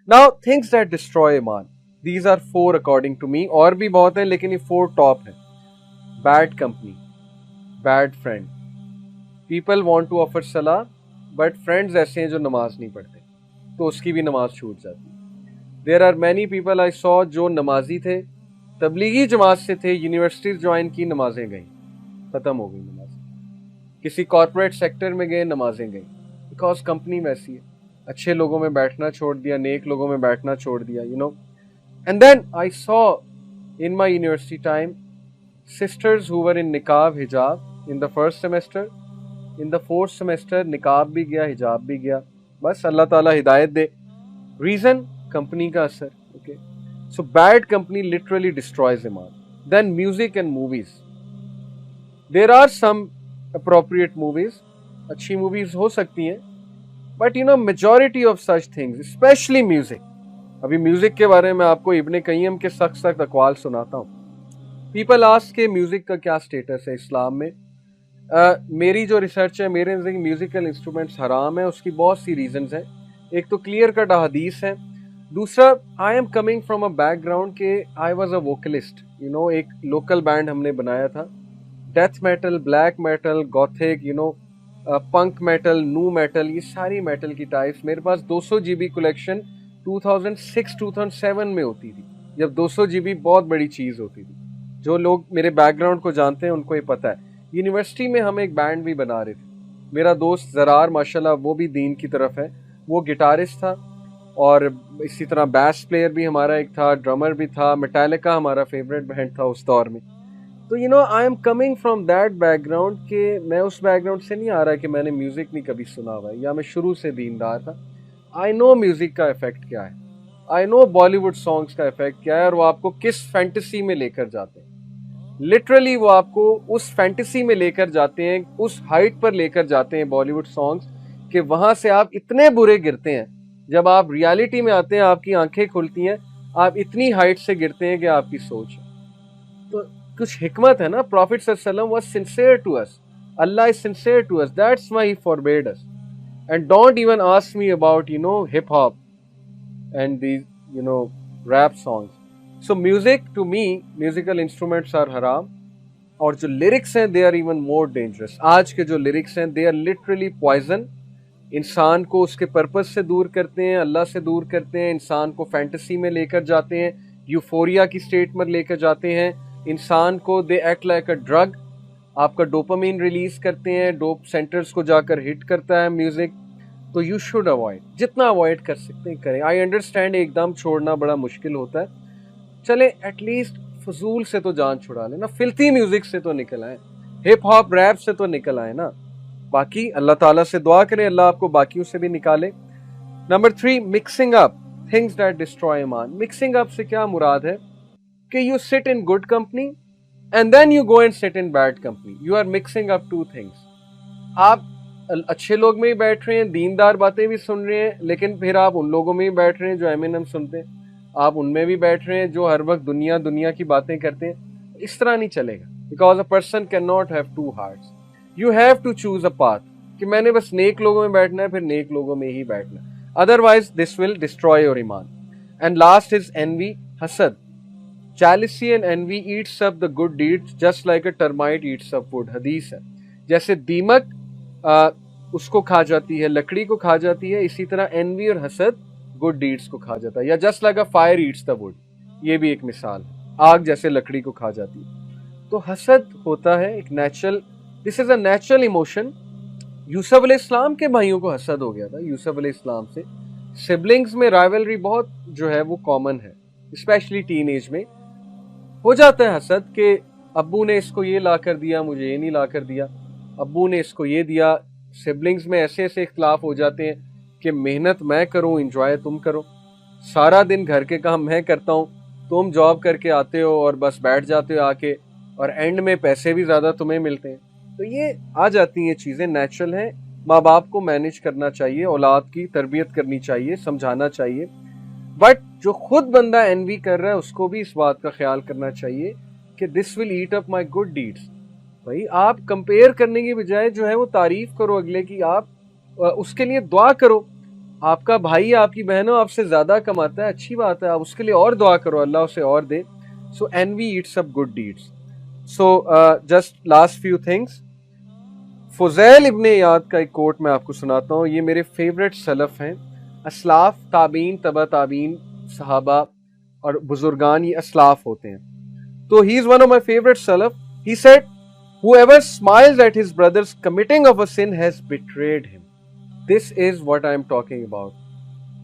Now things that destroy ईमान, these are 4 according to me, और भी बहुत है लेकिन ये 4 टॉप है। Bad company, bad friend, people want to offer सलाह बट फ्रेंड्स ऐसे हैं जो नमाज नहीं पढ़ते, तो उसकी भी नमाज छूट जाती है। There are many people I saw जो नमाजी थे, तबलीगी जमात से थे, यूनिवर्सिटी ज्वाइन की, नमाजें गई, खत्म हो गई नमाज। किसी कॉर्पोरेट सेक्टर में गए, नमाजें गई, बिकॉज कंपनी वैसी है। अच्छे लोगों में बैठना छोड़ दिया, नेक लोगों में बैठना छोड़ दिया, you know. And then I saw in my university time sisters who were in niqab hijab in the first semester, in the fourth semester निकाब भी गया, हिजाब भी गया, बस अल्लाह ताला हिदायत दे। रीजन कंपनी का असर। Okay, so bad company literally destroys iman. Then music and movies, there are some appropriate movies, अच्छी मूवीज हो सकती हैं, but you know majority of such things, especially music. अभी म्यूजिक के बारे में आपको इब्ने कय्यम के सख्त सख्त अकवाल सुनाता हूँ। पीपल आस्क के म्यूजिक का क्या स्टेटस है इस्लाम में। मेरी जो रिसर्च है, मेरे नजदीक म्यूजिकल इंस्ट्रूमेंट्स हराम है। उसकी बहुत सी रीजंस हैं। एक तो क्लियर कट हदीस है, दूसरा I am coming from a background के I was a vocalist, you know. एक लोकल बैंड हमने बनाया था, death metal, black metal, gothic, you know, punk metal, nu metal, ये सारी मेटल की टाइप्स। मेरे पास 200 GB कलेक्शन 2006-2007 में होती थी, जब 200 GB बहुत बड़ी चीज होती थी। जो लोग मेरे बैकग्राउंड को जानते हैं उनको ये पता है। यूनिवर्सिटी में हम एक बैंड भी बना रहे थे। मेरा दोस्त जरार माशाल्लाह वो भी दीन की तरफ है, वो गिटारिस्ट था, और इसी तरह बैस प्लेयर भी हमारा एक था, ड्रमर भी था। मेटालिका हमारा फेवरेट बैंड था उस दौर में। तो you know I am coming from that background के मैं उस बैकग्राउंड से नहीं आ रहा कि मैंने म्यूजिक नहीं कभी सुना हुआ है या मैं शुरू से दीनदार था। आई नो म्यूजिक का इफेक्ट क्या है, आई नो बॉलीवुड सॉन्ग्स का इफेक्ट क्या है, और वो आपको किस फैंटेसी में लेकर जाते हैं। लिटरली वो आपको उस फैंटेसी में लेकर जाते हैं, उस हाइट पर लेकर जाते हैं बॉलीवुड सॉन्ग्स, कि वहां से आप इतने बुरे गिरते हैं। जब आप रियलिटी में आते हैं, आपकी आंखें खुलती हैं, आप इतनी हाइट से गिरते हैं कि आपकी सोच है। तो कुछ हिकमत है ना। प्रॉफिट सल्लल्लाहु अलैहि वसल्लम was sincere to us, Allah is sincere to us, that's why he forbade us. And don't even ask me about you know hip hop and these you know rap songs. So music to me, musical instruments are haram, और जो lyrics हैं they are even more dangerous. आज के जो lyrics हैं they are literally poison. इंसान को उसके पर्पस से दूर करते हैं, अल्लाह से दूर करते हैं, इंसान को फैंटेसी में लेकर जाते हैं, यूफोरिया की स्टेट में लेकर जाते हैं इंसान को। They act like a drug, आपका डोपामीन रिलीज करते हैं, डोप सेंटर्स को जाकर हिट करता है म्यूजिक। तो यू शुड अवॉइड, जितना अवॉइड कर सकते हैं करें। आई अंडरस्टैंड एकदम छोड़ना बड़ा मुश्किल होता है, चले एटलीस्ट फजूल से तो जान छुड़ा लेना, फिल्थी म्यूजिक से तो निकल आए, हिप हॉप रैप से तो निकल आए ना। बाकी अल्लाह ताला से दुआ करें अल्लाह आपको बाकियों से भी निकाले। Number 3, mixing up things that destroy iman. Mixing up से क्या मुराद है कि you sit in good company and then you go and sit in bad company, you are mixing up two things. आप अच्छे लोग में ही बैठ रहे हैं, दीनदार बातें भी सुन रहे हैं, लेकिन फिर आप उन लोगों में ही बैठ रहे हैं जो एमिनेम सुनते हैं, आप उनमें भी बैठ रहे हैं जो हर वक्त दुनिया दुनिया की बातें करते हैं। इस तरह नहीं चलेगा, because a person can not have two hearts. You have to choose a path कि मैंने बस नेक लोगों में बैठना है, फिर नेक लोगों में ही बैठना है, otherwise this will destroy your ईमान। एंड लास्ट इज एनवी, हसद। Jealousy and envy eats up the good deeds just like a termite eats up wood, हदीस है। जैसे दीमक उसको खा जाती है, लकड़ी को खा जाती है, इसी तरह एनवी और हसद गुड डीड्स को खा जाता है। या just like a fire eats the wood, ये भी एक मिसाल है, आग जैसे लकड़ी को खा जाती है। तो हसद होता है एक natural, this is a natural emotion. Yusuf अलैहिस्सलाम के भाइयों को हसद हो गया था, यूसुफ अलैहिस्सलाम से। सिबलिंग्स में राइवलरी बहुत जो है वो कॉमन है, स्पेशली टीन एज में हो जाता है हसद के अब्बू ने इसको ये ला कर दिया, मुझे ये नहीं ला कर दिया, अब्बू ने इसको ये दिया। सिबलिंग्स में ऐसे ऐसे इख्तलाफ हो जाते हैं कि मेहनत मैं करूं, इंजॉय तुम करो, सारा दिन घर के काम मैं करता हूं, तुम जॉब करके आते हो और बस बैठ जाते हो आके, और एंड में पैसे भी ज़्यादा तुम्हें मिलते हैं। तो ये आ जाती हैं चीज़ें, नेचुरल हैं। माँ बाप को मैनेज करना चाहिए, औलाद की तरबियत करनी चाहिए, समझाना चाहिए। बट जो खुद बंदा एनवी कर रहा है उसको भी इस बात का ख्याल करना चाहिए कि this will eat up my good deeds. भाई आप कंपेयर करने की बजाय जो है वो तारीफ करो अगले की, आप उसके लिए दुआ करो आपका भाई आपकी बहन हो आपसे ज्यादा कमाता है, अच्छी बात है, आप उसके लिए और दुआ करो, अल्लाह उसे और दे. So envy eats up good deeds. So just last few things. Fudayl ibn Iyad का एक कोट मैं आपको सुनाता हूँ. ये मेरे फेवरेट सलफ हैं, असलाफ, ताबीन, तबा ताबीन, सहाबा और बुजुर्गान, ये असलाफ होते हैं. तो he is one of my favourite self. He said, whoever smiles at his brother's committing of a sin has betrayed him. This is what I am talking about.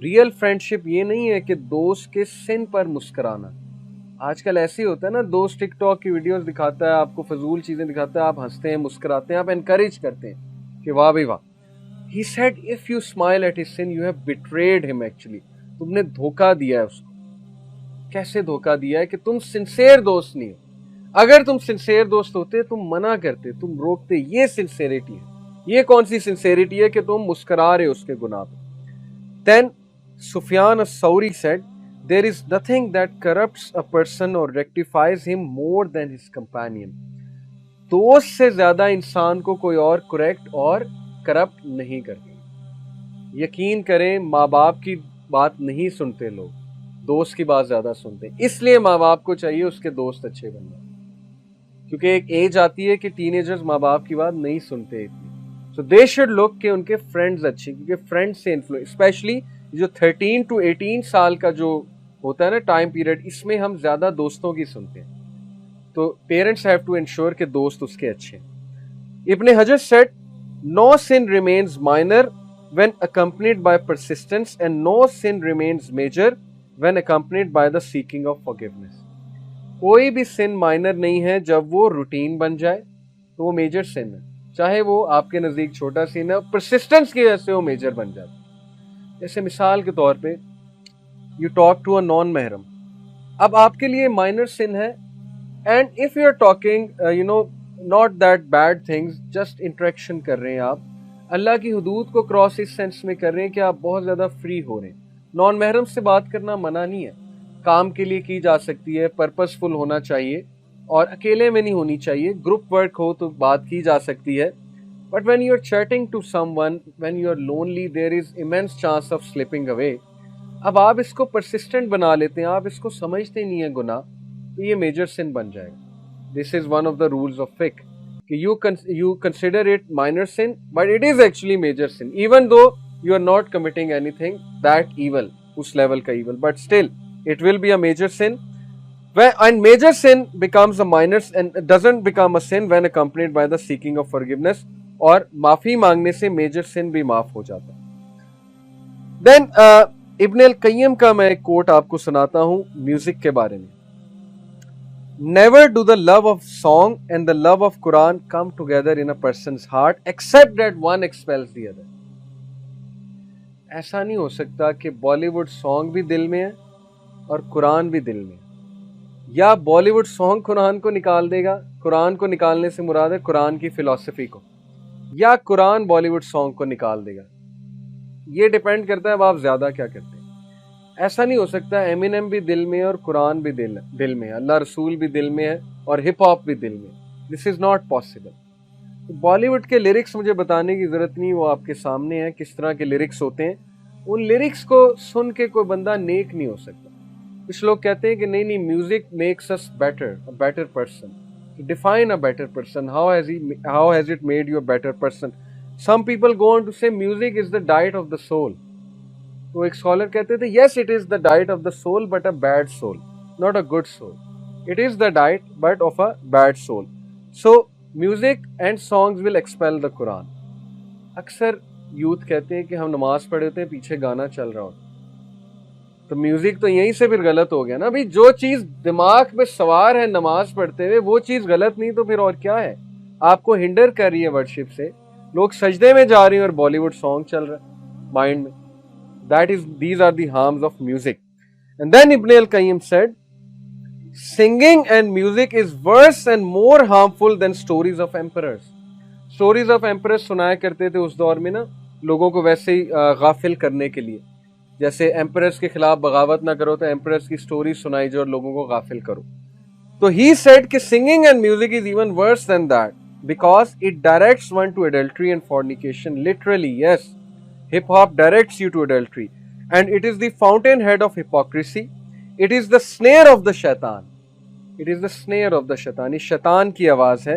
Real friendship ये नहीं है कि दोस्त के सिन पर मुस्कुराना. आजकल ऐसे ही होता है ना, दोस्त टिकटॉक की वीडियोस दिखाता है, आपको फजूल चीजें दिखाता है, आप हंसते हैं, मुस्कुराते हैं, आप एनकरेज करते हैं कि वाह भाई वाह. He said if you smile at his sin you have betrayed him actually. तुमने धोखा दिया है उसको. कैसे धोखा दिया है? कि तुम सिंसेयर दोस्त नहीं हो. अगर तुम सिंसेयर दोस्त होते तुम मना करते, तुम रोकते. ये सिंसेरिटी है. ये कौन सी सिंसेरिटी है कि तुम मुस्कुरा रहे हो उसके गुनाह पे. Then Sufyan ath-Thawri said, there is nothing that corrupts a person और rectifies him more than his companion. दोस्त से ज्यादा इंसान को कोई और करेक्ट और करप्ट नहीं करता. यकीन करें, माँ बाप की बात नहीं सुनते लोग, दोस्त की बात ज्यादा सुनते. इसलिए माँ बाप को चाहिए उसके दोस्त अच्छे बनना, क्योंकि एक एज आती है कि टीनेजर्स माँ बाप की बात नहीं सुनते इतनी. सो दे शुड लुक कि उनके फ्रेंड्स अच्छे, क्योंकि फ्रेंड्स से इन्फ्लुएंस, स्पेशली जो 13 to 18 साल का जो होता है ना टाइम पीरियड, इसमें हम ज्यादा दोस्तों की सुनते हैं. तो पेरेंट्स हैव टू इंश्योर कि दोस्त उसके अच्छे. Ibn Hajar said, no sin remains minor when accompanied by persistence and no sin remains major when accompanied by the seeking of forgiveness. कोई भी सिन माइनर नहीं है जब वो रूटीन बन जाए तो वो मेजर सिन है, चाहे वो आपके नजदीक छोटा सिन है, परसिस्टेंस की वजह से वो मेजर बन जाता है. जैसे मिसाल के तौर पे you talk to a non महरम, अब आपके लिए माइनर सिन है, and if you are talking not that bad things, just interaction कर रहे हैं आप, अल्लाह की हुदूद को क्रॉस इस सेंस में कर रहे हैं कि आप बहुत ज्यादा फ्री हो रहे हैं. नॉन महरम से बात करना मना नहीं है, काम के लिए की जा सकती है, पर्पसफुल होना चाहिए और अकेले में नहीं होनी चाहिए. ग्रुप वर्क हो तो बात की जा सकती है. But when you are chatting to someone, when you are lonely, there is immense chance of slipping away. अब आप इसको परसिस्टेंट बना लेते हैं, आप इसको समझते नहीं है गुनाह, तो ये मेजर सिन बन जाएगा. This is one of the rules of फिक कि you consider it minor sin, but it is actually major sin, even though you are not committing anything that evil, उस level का evil, but still it will be a major sin. And major sin becomes a minor and doesn't become a sin when accompanied by the seeking of forgiveness. और माफी मांगने से major सिन भी माफ हो जाता है. देन इब्न अल कय्यम का मैं एक कोट आपको सुनाता हूं म्यूजिक के बारे में. Never do the love of song and the love of Quran come together in a person's heart except that one expels the other. ऐसा नहीं हो सकता कि बॉलीवुड सॉन्ग भी दिल में है और कुरान भी दिल में, या बॉलीवुड सॉन्ग कुरान को निकाल देगा. कुरान को निकालने से मुराद है कुरान की फिलॉसफी को, या कुरान बॉलीवुड सॉन्ग को निकाल देगा. ये डिपेंड करता है अब आप ज्यादा क्या करते हैं. ऐसा नहीं हो सकता एमिनेम भी दिल में और कुरान भी दिल में, अल्लाह रसूल भी दिल में है और हिप हॉप भी दिल में. This is not possible. Bollywood के लिरिक्स मुझे बताने की जरूरत नहीं, वो आपके सामने है किस तरह के लिरिक्स होते हैं. उन लिरिक्स को सुन के कोई बंदा नेक नहीं हो सकता. कुछ लोग कहते हैं कि नहीं नहीं, music makes us better, a better person. Define a better person, how has it made you a better person. Some people go on to say music is the diet of the soul. तो एक scholar कहते थे, yes it is the diet of the soul but a bad soul, not a good soul. It is the diet but of a bad soul. So music and songs will expel the Quran. अक्सर youth कहते हैं कि हम नमाज पढ़े होते हैं, पीछे गाना चल रहा होता, तो म्यूजिक तो यहीं से फिर गलत हो गया ना भाई. जो चीज दिमाग में सवार है नमाज पढ़ते हुए, वो चीज गलत नहीं तो फिर और क्या है. आपको हिंडर कर रही है वर्शिप से. लोग सजदे में जा रहे हैं और बॉलीवुड सॉन्ग चल रहा है माइंड में. These are the harms of music. And then Ibn al-Qayyim said, singing and music is worse and more harmful than stories of emperors. Stories of emperors सुनाया करते थे उस दौर में ना, लोगों को वैसे ही गाफिल करने के लिए. जैसे एम्परर्स के खिलाफ बगावत ना करो तो एम्परर्स की स्टोरी सुनाई जो और लोगों को गाफिल करो. तो he said कि singing and music is even worse than that because it directs one to adultery and fornication. Literally, yes. Hip hop directs you to adultery, and it is the fountainhead of hypocrisy. It is the snare of the shaitan. It is the snare of the shaitan. ये शैतान की आवाज है,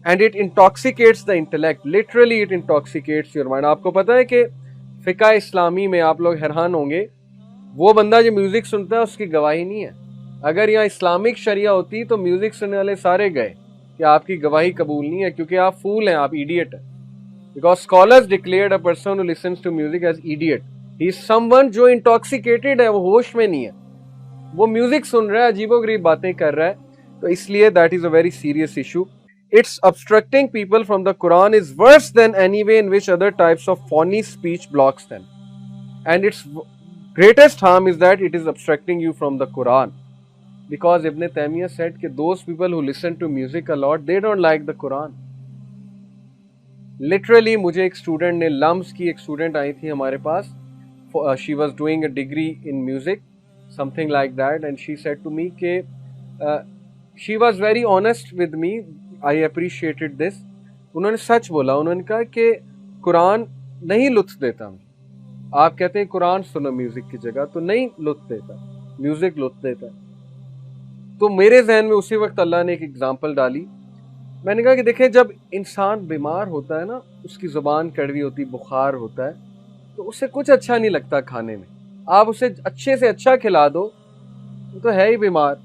and it intoxicates the intellect. Literally, it intoxicates your mind. आपको पता है कि फिका इस्लामी में आप लोग हैरान होंगे, वो बंदा जो म्यूजिक सुनता है उसकी गवाही नहीं है. अगर यहाँ इस्लामिक शरिया होती तो म्यूजिक सुनने वाले सारे गए कि आपकी गवाही कबूल नहीं है, क्योंकि आप फूल हैं, आप इडियट हैं. Because scholars declared a person who listens to music as idiot. He is someone जो intoxicated है, वो होश में नहीं है, वो म्यूजिक सुन रहा है, अजीबोगरीब बातें कर रहा है. तो इसलिए that is a very serious issue. It's obstructing people from the Quran is worse than any way in which other types of phony speech blocks them. And its greatest harm is that it is obstructing you from the Quran. Because Ibn Taymiyyah said that those people who listen to music a lot, they don't like the Quran. Literally, मुझे एक student ने, lumps की एक student I थी हमारे पास. She was doing a degree in music, something like that, and she said to me कि she was very honest with me. I appreciated this. उन्होंने सच बोला. उन्होंने कहा कि कुरान नहीं लुत्फ देता. आप कहते हैं कुरान सुनो म्यूजिक की जगह, तो नहीं लुत्फ देता, म्यूजिक लुत्फ देता. तो मेरे जहन में उसी वक्त अल्लाह ने एक एग्जाम्पल डाली. मैंने कहा कि देखें, जब इंसान बीमार होता है ना, उसकी ज़ुबान कड़वी होती, बुखार होता है, तो उसे कुछ अच्छा नहीं लगता खाने में. आप उसे अच्छे से अच्छा खिला दो, वो तो है ही बीमार,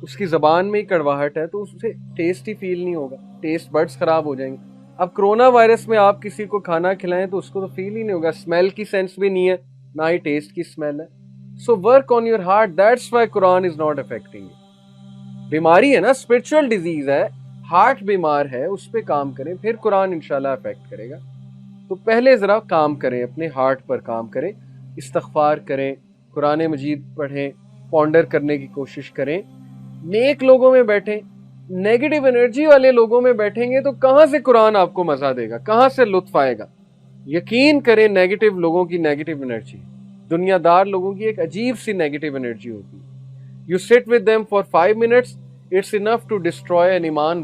उसकी ज़बान में ही कड़वाहट है, तो उसे टेस्ट ही फील नहीं होगा, टेस्ट बड्स ख़राब हो जाएंगे. अब कोरोना वायरस में आप किसी को खाना खिलाएं तो उसको तो फील ही नहीं होगा, स्मेल की सेंस भी नहीं है, ना ही टेस्ट की स्मेल है. So work on your heart. That's why Quran is not affecting you. बीमारी है ना, स्पिरिचुअल डिजीज है, हार्ट बीमार है, उस पर काम करें, फिर कुरान इंशाल्लाह अफेक्ट करेगा. तो पहले ज़रा काम करें, अपने हार्ट पर काम करें, इस्तग़फ़ार करें, कुरान मजीद पढ़ें, पॉन्डर करने की कोशिश करें. नेक लोगों में बैठें. नेगेटिव एनर्जी वाले लोगों में बैठेंगे तो कहाँ से कुरान आपको मज़ा देगा, कहाँ से लुत्फ़ आएगा. यकीन करें, नेगेटिव लोगों की नेगेटिव एनर्जी, दुनियादार लोगों की एक अजीब सी नेगेटिव एनर्जी होती है. You sit with them for 5 minutes, it's enough to destroy an iman.